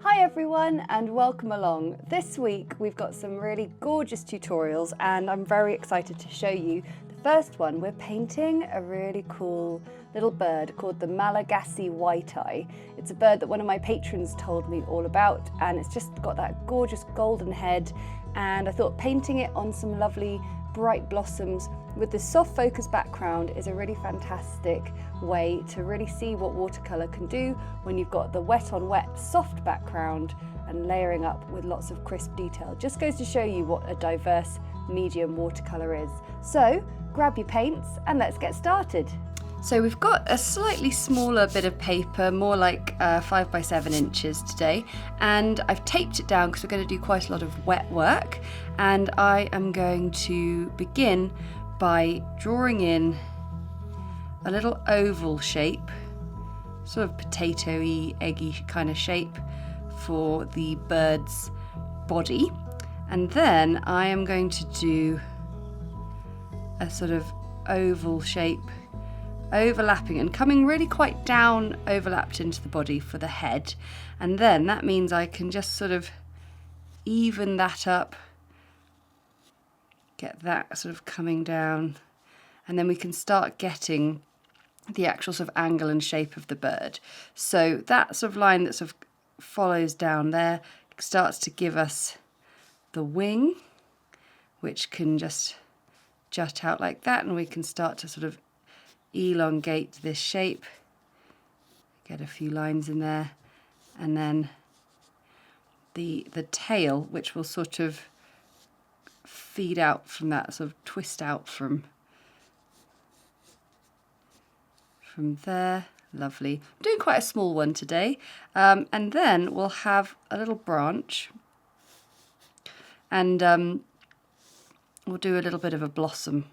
Hi everyone and welcome along. This week we've got some really gorgeous tutorials and I'm very excited to show you. The first one, we're painting a really cool little bird called the Malagasy white-eye. It's a bird that one of my patrons told me all about and it's just got that gorgeous golden head, and I thought painting it on some lovely bright blossoms with the soft focus background is a really fantastic way to really see what watercolour can do when you've got the wet on wet soft background and layering up with lots of crisp detail. Just goes to show you what a diverse medium watercolour is. So grab your paints and let's get started. So we've got a slightly smaller bit of paper, more like 5 by 7 inches today, and I've taped it down because we're going to do quite a lot of wet work, and I am going to begin by drawing in a little oval shape, sort of potato-y, eggy kind of shape for the bird's body, and then I am going to do a sort of oval shape overlapping and coming really quite down, overlapped into the body for the head, and then that means I can just sort of even that up, get that sort of coming down, and then we can start getting the actual sort of angle and shape of the bird. So that sort of line that sort of follows down there starts to give us the wing, which can just jut out like that, and we can start to sort of elongate this shape, get a few lines in there, and then the tail, which will sort of feed out from that, sort of twist out from there. Lovely. I'm doing quite a small one today, and then we'll have a little branch, and we'll do a little bit of a blossom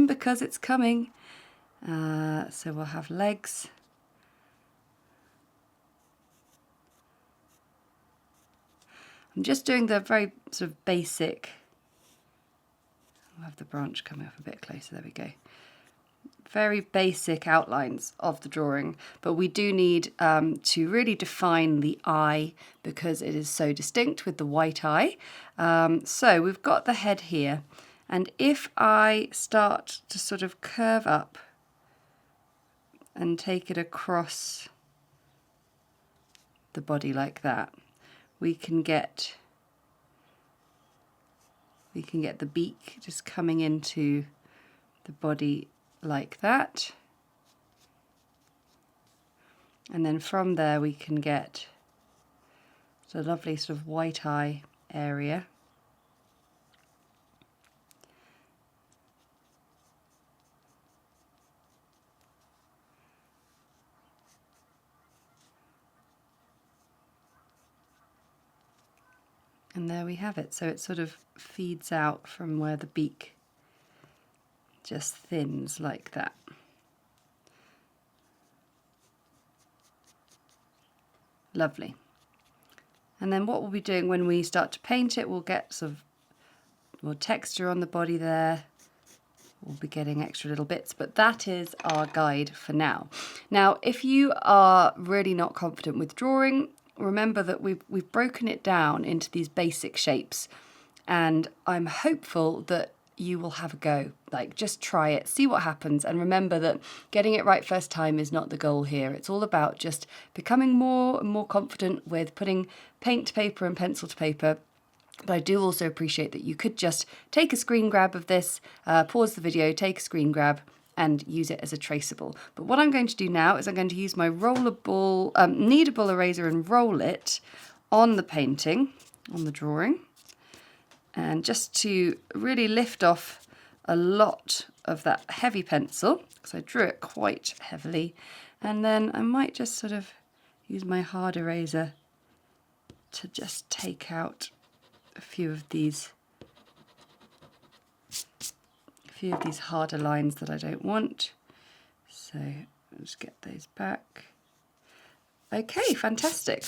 because it's coming. So we'll have legs, I'm just doing the very sort of basic, I'll have the branch coming up a bit closer, there we go, very basic outlines of the drawing, but we do need to really define the eye because it is so distinct with the white eye. So we've got the head here, and if I start to sort of curve up and take it across the body like that, we can get the beak just coming into the body like that, and then from there we can get a lovely sort of white eye area. And there we have it. So it sort of feeds out from where the beak just thins like that. Lovely. And then what we'll be doing when we start to paint it, we'll get sort of more texture on the body there. We'll be getting extra little bits, but that is our guide for now. Now, if you are really not confident with drawing, remember that we've broken it down into these basic shapes, and I'm hopeful that you will have a go. Like, just try it, see what happens, and remember that getting it right first time is not the goal here. It's all about just becoming more and more confident with putting paint to paper and pencil to paper. But I do also appreciate that you could just take a screen grab of this, pause the video, take a screen grab, and use it as a traceable. But what I'm going to do now is I'm going to use my rollable, kneadable eraser and roll it on the painting, on the drawing, and just to really lift off a lot of that heavy pencil, because I drew it quite heavily, and then I might just sort of use my hard eraser to just take out a few of these harder lines that I don't want. So I'll just get those back. Okay, fantastic.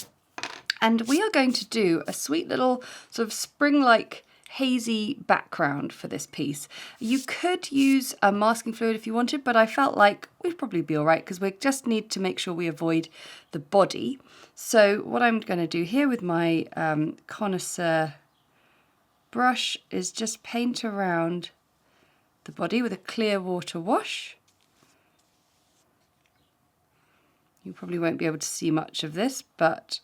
And we are going to do a sweet little sort of spring-like hazy background for this piece. You could use a masking fluid if you wanted, but I felt like we'd probably be all right because we just need to make sure we avoid the body. So what I'm going to do here with my connoisseur brush is just paint around the body with a clear water wash. You probably won't be able to see much of this, but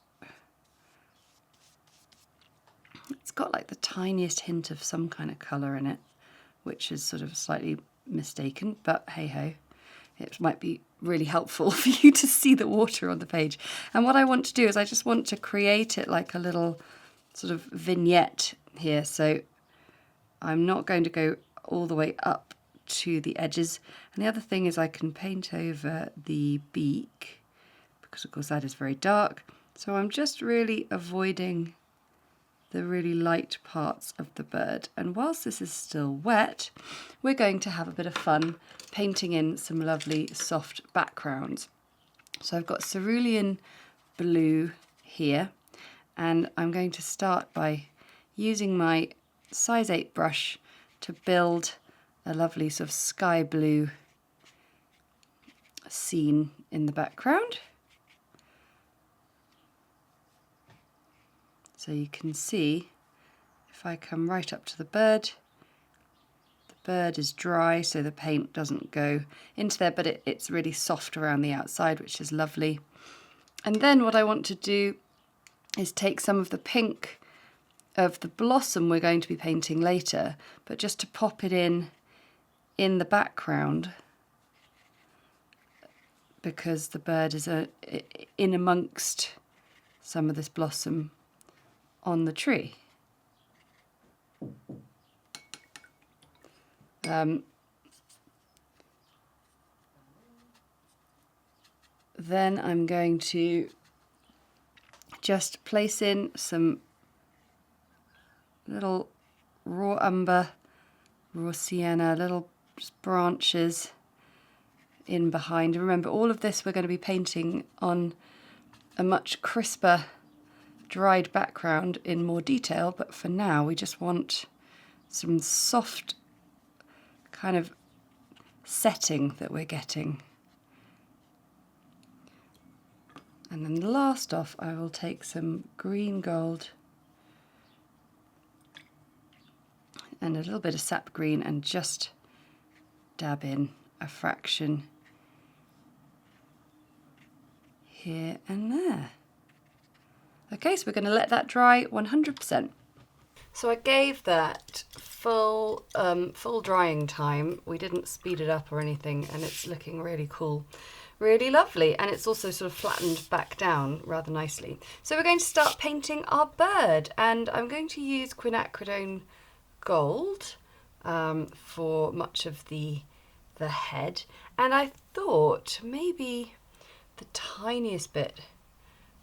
it's got like the tiniest hint of some kind of colour in it, which is sort of slightly mistaken, but hey ho, it might be really helpful for you to see the water on the page. And what I want to do is I just want to create it like a little sort of vignette here. So I'm not going to go all the way up to the edges. And the other thing is I can paint over the beak, because of course that is very dark. So I'm just really avoiding the really light parts of the bird. And whilst this is still wet, we're going to have a bit of fun painting in some lovely soft backgrounds. So I've got cerulean blue here, and I'm going to start by using my size 8 brush to build a lovely sort of sky blue scene in the background. So you can see, if I come right up to the bird is dry, so the paint doesn't go into there, but it's really soft around the outside, which is lovely. And then what I want to do is take some of the pink of the blossom we're going to be painting later, but just to pop it in the background, because the bird is in amongst some of this blossom on the tree. Then I'm going to just place in some little raw umber, raw sienna, little branches in behind. And remember, all of this we're going to be painting on a much crisper dried background in more detail, but for now we just want some soft kind of setting that we're getting. And then last off, I will take some green gold and a little bit of sap green and just dab in a fraction here and there. Okay, so we're going to let that dry 100%. So I gave that full drying time. We didn't speed it up or anything, and it's looking really cool, really lovely, and it's also sort of flattened back down rather nicely. So we're going to start painting our bird, and I'm going to use quinacridone gold for much of the head, and I thought maybe the tiniest bit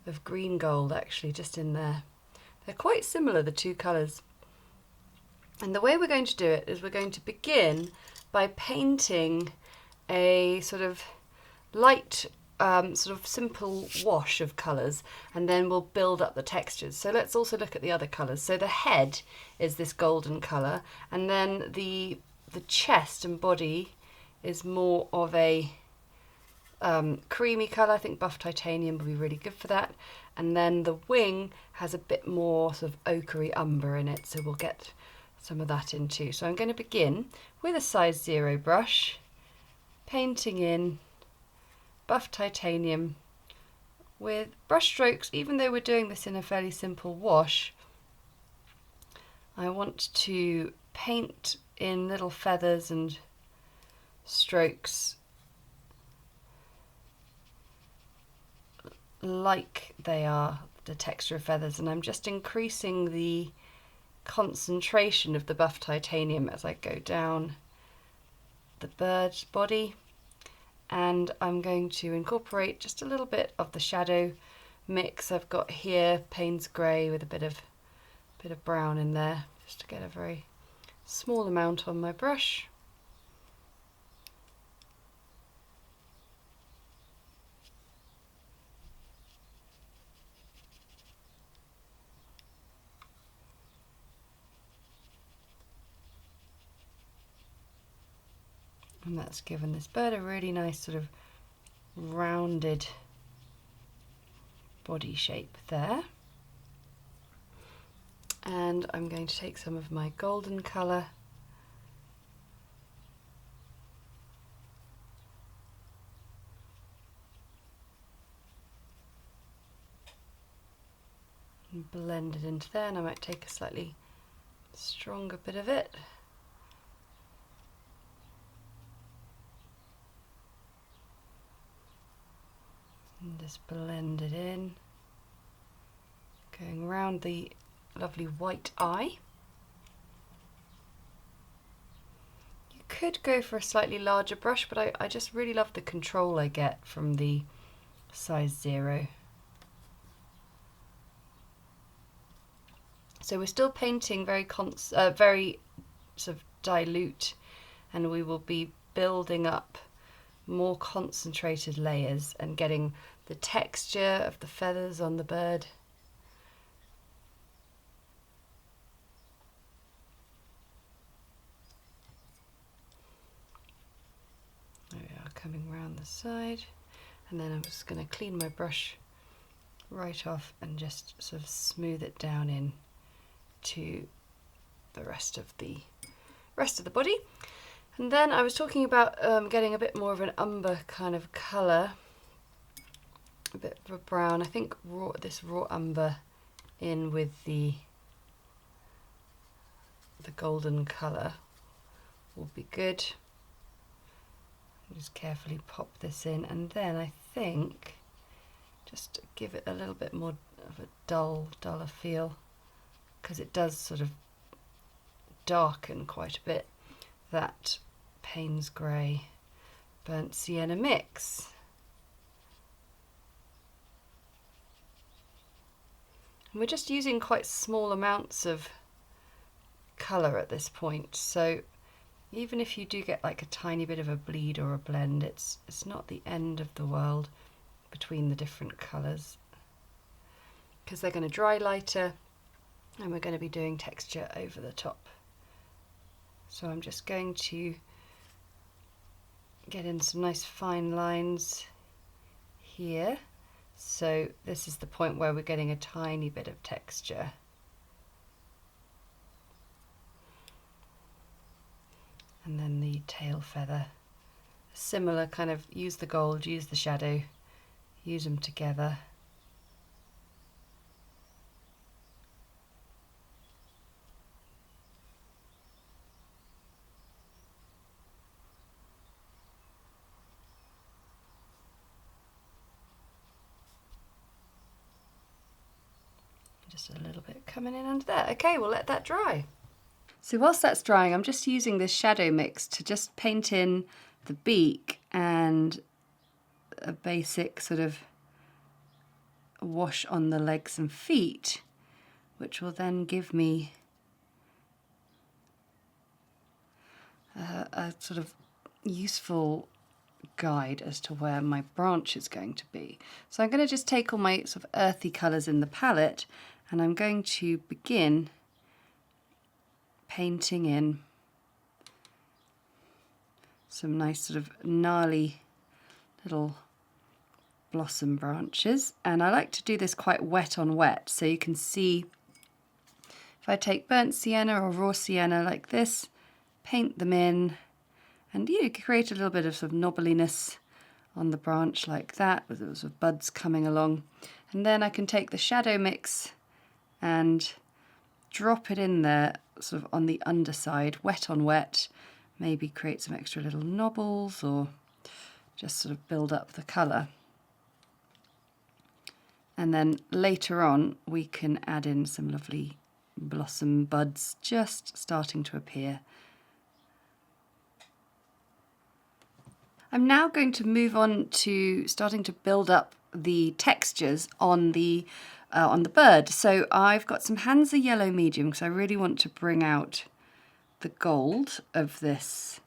of green gold actually just in there. They're quite similar, the two colours. And the way we're going to do it is we're going to begin by painting a sort of light, sort of simple wash of colours, and then we'll build up the textures. So let's also look at the other colours. So the head is this golden colour, and then the chest and body is more of a creamy colour. I think buff titanium will be really good for that. And then the wing has a bit more sort of ochre umber in it, so we'll get some of that in too. So I'm going to begin with a size 0 brush, painting in buff titanium with brush strokes. Even though we're doing this in a fairly simple wash, I want to paint in little feathers and strokes like they are the texture of feathers, and I'm just increasing the concentration of the buff titanium as I go down the bird's body, and I'm going to incorporate just a little bit of the shadow mix I've got here, Payne's grey with a bit of brown in there, just to get a very small amount on my brush. And that's given this bird a really nice sort of rounded body shape there. And I'm going to take some of my golden colour and blend it into there, and I might take a slightly stronger bit of it. And just blend it in, going around the lovely white eye. You could go for a slightly larger brush, but I just really love the control I get from the size 0. So we're still painting very sort of dilute, and we will be building up more concentrated layers and getting the texture of the feathers on the bird. There we are, coming round the side, and then I'm just going to clean my brush right off and just sort of smooth it down in to the rest of the body. And then I was talking about getting a bit more of an umber kind of colour, a bit of a brown. I think this raw umber in with the golden colour will be good. Just carefully pop this in, and then I think just give it a little bit more of a duller feel, because it does sort of darken quite a bit, that Payne's Grey burnt sienna mix. And we're just using quite small amounts of colour at this point, so even if you do get like a tiny bit of a bleed or a blend, it's not the end of the world between the different colours, because they're going to dry lighter and we're going to be doing texture over the top. So I'm just going to get in some nice fine lines here. So this is the point where we're getting a tiny bit of texture. And then the tail feather, similar kind of, use the gold, use the shadow, use them together. Just a little bit coming in under there. Okay, we'll let that dry. So whilst that's drying, I'm just using this shadow mix to just paint in the beak and a basic sort of wash on the legs and feet, which will then give me a sort of useful guide as to where my branch is going to be. So I'm going to just take all my sort of earthy colours in the palette, and I'm going to begin painting in some nice sort of gnarly little blossom branches. And I like to do this quite wet on wet, so you can see if I take burnt sienna or raw sienna like this, paint them in, and you create a little bit of sort of knobbliness on the branch like that, with those sort of buds coming along. And then I can take the shadow mix and drop it in there sort of on the underside, wet on wet, maybe create some extra little knobbles or just sort of build up the colour. And then later on we can add in some lovely blossom buds just starting to appear. I'm now going to move on to starting to build up the textures on the bird. So I've got some Hansa yellow medium because I really want to bring out the gold of this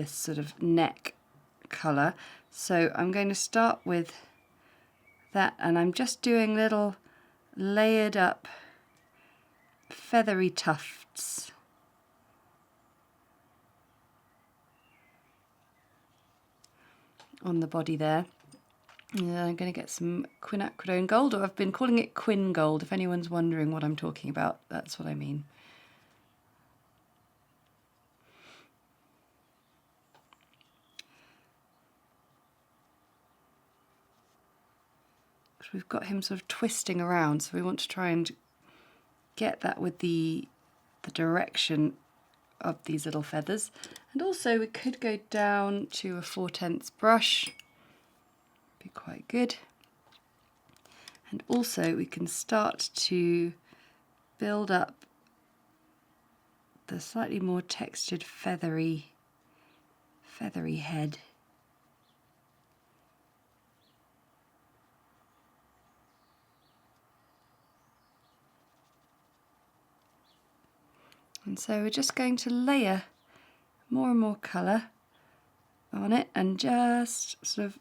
sort of neck colour. So I'm going to start with that, and I'm just doing little layered up feathery tufts on the body there. And I'm going to get some quinacridone gold, or I've been calling it quin gold. If anyone's wondering what I'm talking about, that's what I mean. We've got him sort of twisting around, so we want to try and get that with the direction of these little feathers. And also we could go down to a 4/10 brush, be quite good. And also we can start to build up the slightly more textured feathery head. And so we're just going to layer more and more colour on it and just sort of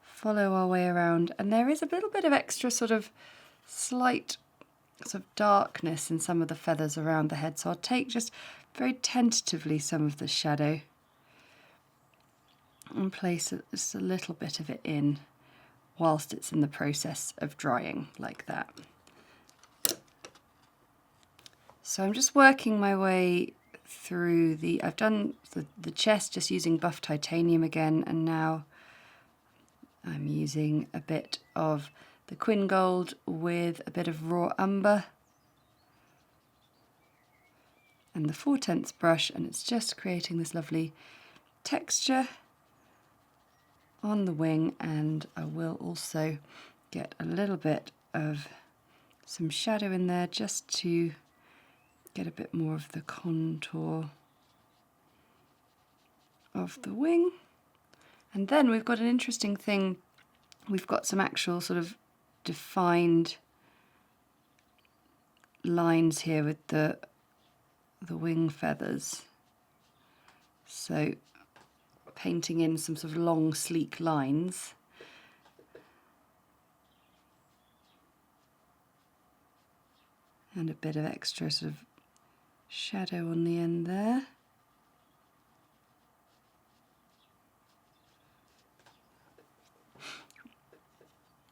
follow our way around. And there is a little bit of extra sort of slight sort of darkness in some of the feathers around the head. So I'll take just very tentatively some of the shadow and place just a little bit of it in whilst it's in the process of drying, like that. So I'm just working my way through I've done the chest just using buff titanium again, and now I'm using a bit of the quin gold with a bit of raw umber and the 4/10 brush, and it's just creating this lovely texture on the wing. And I will also get a little bit of some shadow in there just to get a bit more of the contour of the wing. And then we've got an interesting thing. We've got some actual sort of defined lines here with the wing feathers. So painting in some sort of long, sleek lines. And a bit of extra sort of shadow on the end there.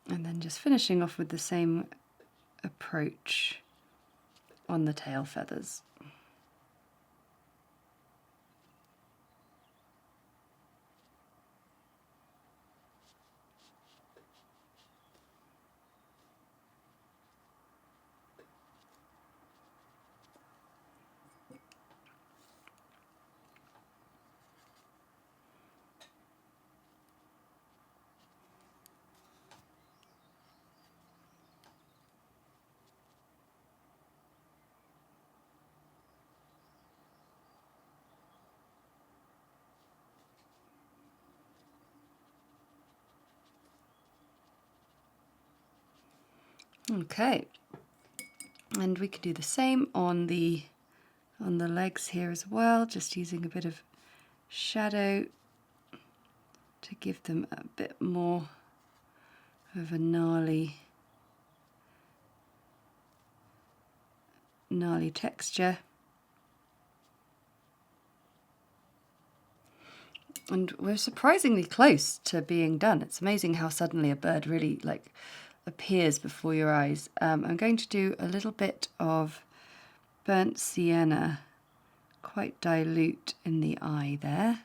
And then just finishing off with the same approach on the tail feathers. Okay, and we could do the same on the legs here as well, just using a bit of shadow to give them a bit more of a gnarly texture. And we're surprisingly close to being done. It's amazing how suddenly a bird really appears before your eyes. I'm going to do a little bit of burnt sienna, quite dilute in the eye there.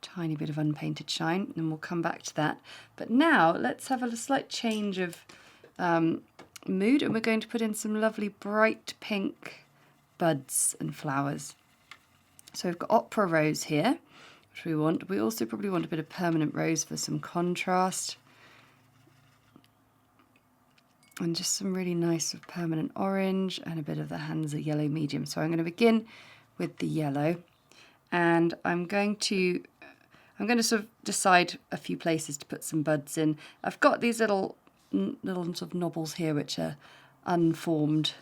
Tiny bit of unpainted shine, and we'll come back to that. But now let's have a slight change of mood, and we're going to put in some lovely bright pink buds and flowers. So we've got opera rose here, which we want. We also probably want a bit of permanent rose for some contrast. And just some really nice permanent orange and a bit of the Hansa yellow medium. So I'm going to begin with the yellow, and I'm going to sort of decide a few places to put some buds in. I've got these little sort of knobbles here which are unformed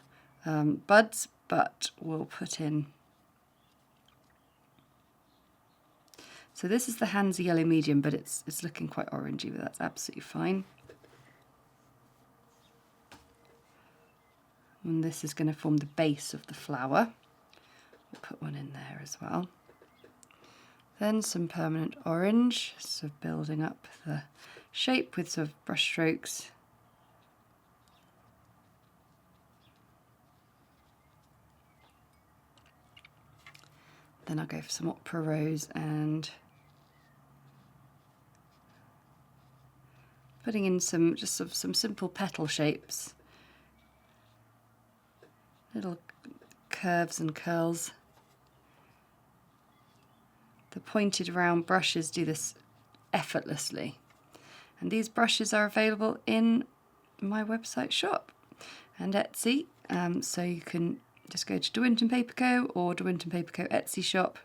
buds, but we'll put in. So this is the Hansa yellow medium, but it's looking quite orangey, but that's absolutely fine. And this is going to form the base of the flower. We'll put one in there as well. Then some permanent orange, sort of building up the shape with sort of brush strokes. Then I'll go for some opera rose and putting in some just sort of some simple petal shapes, little curves and curls. The pointed round brushes do this effortlessly, and these brushes are available in my website shop and Etsy, so you can just go to De Winton Paper Co. or De Winton Paper Co. Etsy shop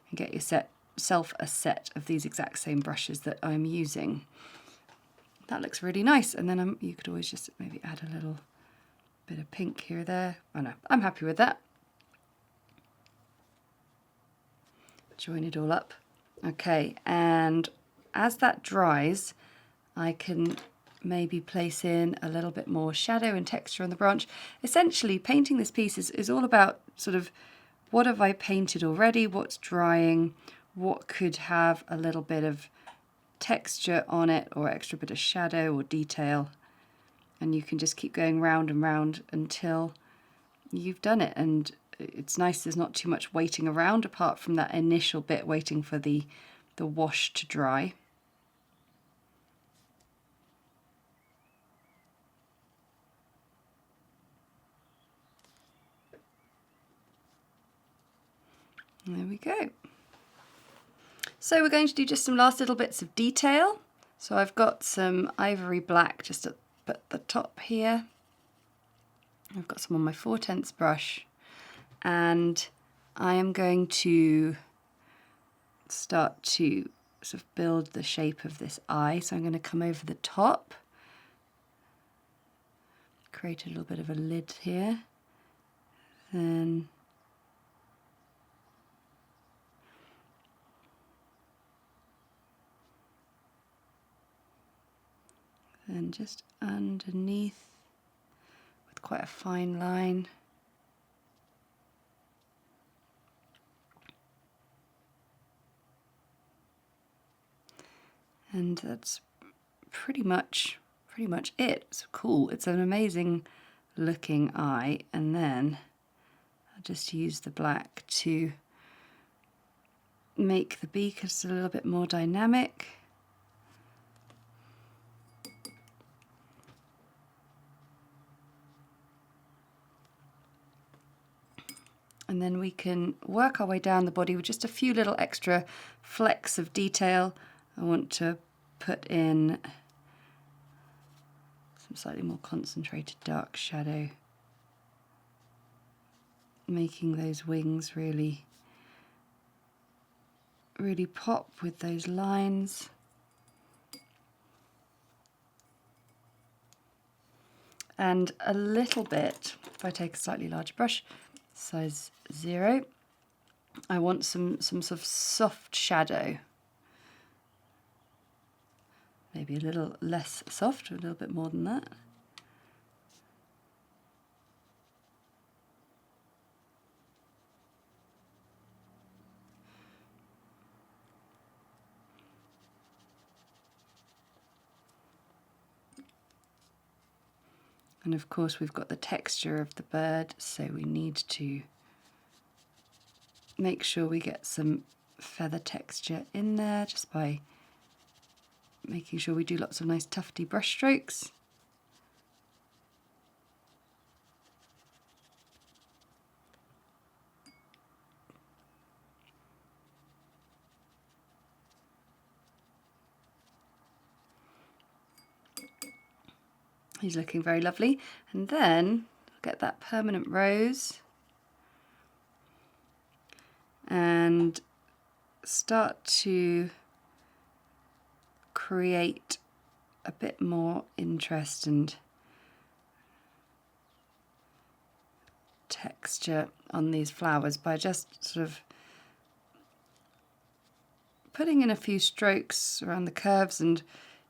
and get yourself a set of these exact same brushes that I'm using. That looks really nice, and then you could always just maybe add a little bit of pink here or there. Oh no, I'm happy with that. Join it all up. Okay, and as that dries, I can maybe place in a little bit more shadow and texture on the branch. Essentially, painting this piece is all about sort of what have I painted already, what's drying, what could have a little bit of texture on it or extra bit of shadow or detail, and you can just keep going round and round until you've done it. And it's nice there's not too much waiting around apart from that initial bit waiting for the wash to dry. And there we go. So we're going to do just some last little bits of detail. So I've got some ivory black just at the top here. I've got some on my 4/10 brush, and I am going to start to sort of build the shape of this eye. So I'm going to come over the top, create a little bit of a lid here, then just underneath with quite a fine line. And that's pretty much it. It's cool. It's an amazing looking eye. And then I'll just use the black to make the beak just a little bit more dynamic. And then we can work our way down the body with just a few little extra flecks of detail. I want to put in some slightly more concentrated dark shadow, making those wings really pop with those lines. And a little bit, if I take a slightly larger brush, size 0, I want some sort of soft shadow. Maybe a little less soft, a little bit more than that. And of course we've got the texture of the bird, so we need to make sure we get some feather texture in there just by making sure we do lots of nice tufty brush strokes. He's looking very lovely. And then I'll get that permanent rose and start to create a bit more interest and texture on these flowers by just sort of putting in a few strokes around the curves, and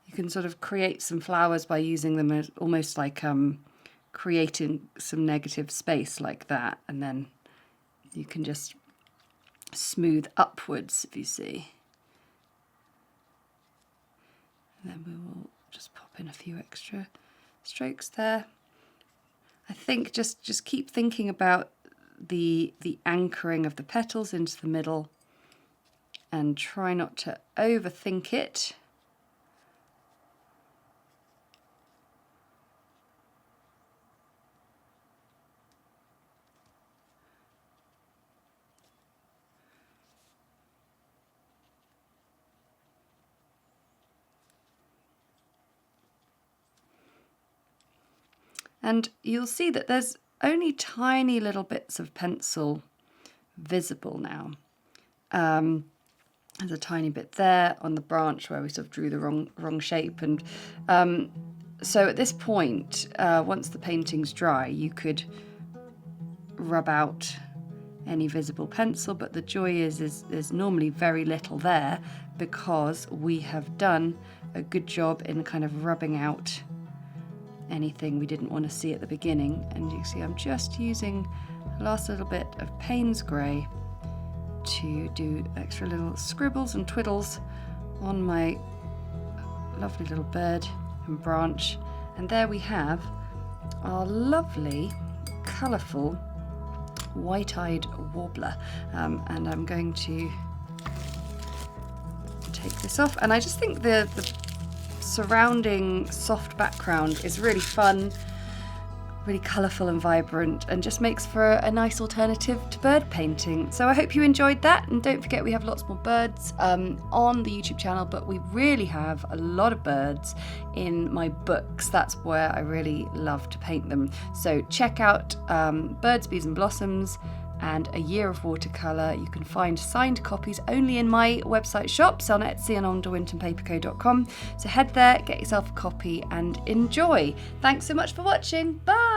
you can sort of create some flowers by using them as almost like creating some negative space like that, and then you can just smooth upwards, if you see. And then we will just pop in a few extra strokes there. I think just keep thinking about the anchoring of the petals into the middle and try not to overthink it. And you'll see that there's only tiny little bits of pencil visible now. There's a tiny bit there on the branch where we sort of drew the wrong shape. And so at this point, once the painting's dry, you could rub out any visible pencil, but the joy is there's normally very little there because we have done a good job in kind of rubbing out anything we didn't want to see at the beginning. And you see I'm just using the last little bit of Payne's grey to do extra little scribbles and twiddles on my lovely little bird and branch. And there we have our lovely colourful white-eyed warbler, and I'm going to take this off, and I just think the surrounding soft background is really fun, really colourful and vibrant, and just makes for a nice alternative to bird painting. So I hope you enjoyed that, and don't forget we have lots more birds on the YouTube channel, but we really have a lot of birds in my books. That's where I really love to paint them. So check out Birds, Bees and Blossoms and A Year of Watercolour. You can find signed copies only in my website shops on Etsy and on wintonpaperco.com. So head there, get yourself a copy and enjoy. Thanks so much for watching. Bye!